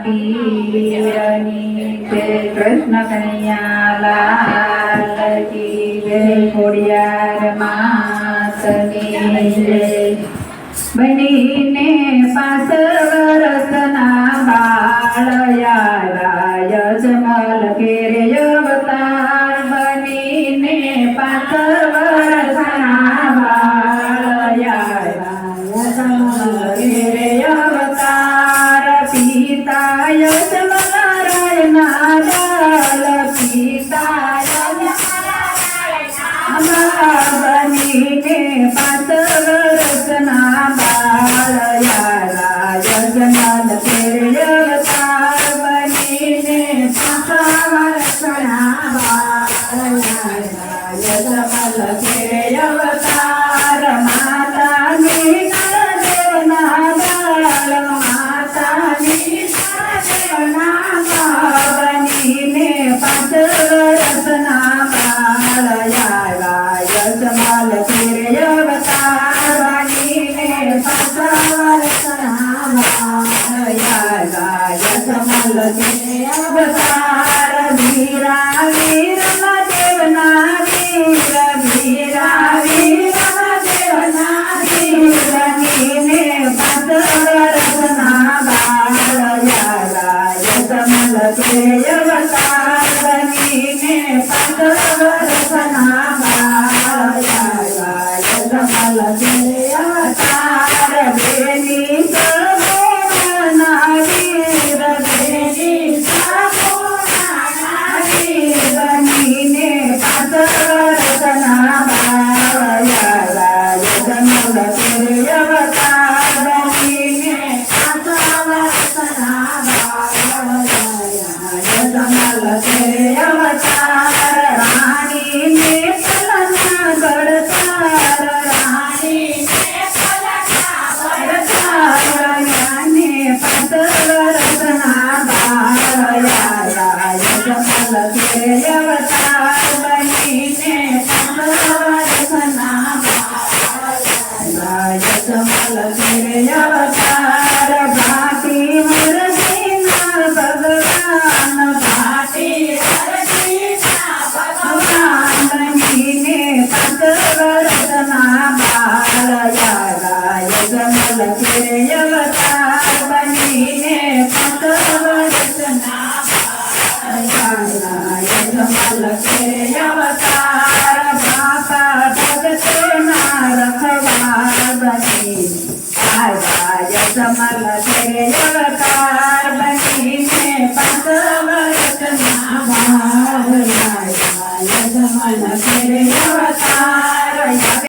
પીરની જય કૃષ્ણ કનૈયા લાલ કી જય ખોડિયાર માતની જય બનીને 5 વર્ષના બાળયા યજમલ કેરે અવતાર બનીને 5 વર્ષના બાળયા યજમલ કેરે અવતાર પિતા યજમલ નાદાલ પિતા બનીને 5 વર્ષના બાળયા યજમલ કેરે અવતાર બનીને 5 વર્ષના બાળયા યજમલ કેરે અવતાર માતાની નરદેવના બાળ માતાની નરદેવના બનીને 5 વર્ષના બાળયા યજમલ કેરે અવતાર બનીને 5 વર્ષના બાળયા યજમલ કેરે અવતાર વીરા વીરના દેવના વીર વીરા વીરના દેવના વીર બનીને 5 વર્ષના બાળયા યજમલ કેરે અવતાર બનીને 5 વર્ષના બાળયા યજમલ કેરે અવતાર બેની સગુણા વીર બેની સગુણા વીર બનીને 5 વર્ષના બાળયા યજમલ કેરે અવતાર બનીને 5 વર્ષના બાળયા યજમલ કેરે અવતાર રાણીને પલના ગળતાર રાણીને પલના ગળતાર યાને 5 વર્ષના બાળયા યજમલ કેરે અવતાર બનીને 5 વર્ષના બાળયા યજમલ કેરે અવતાર ભાટી મુરજીના ભગવાન ભાટી મુરજીના ભગવાન બનીને 5 વર્ષના બાળયા યજમલ કેરે અવતાર બનીને 5 વર્ષના બાળયા યજમલ કેરે અવતાર બાપા જગતના રખવાળ બની યજમલ કેરે અવતાર બનીને 5 વર્ષના બાળયા યજમલ કેરે અવતાર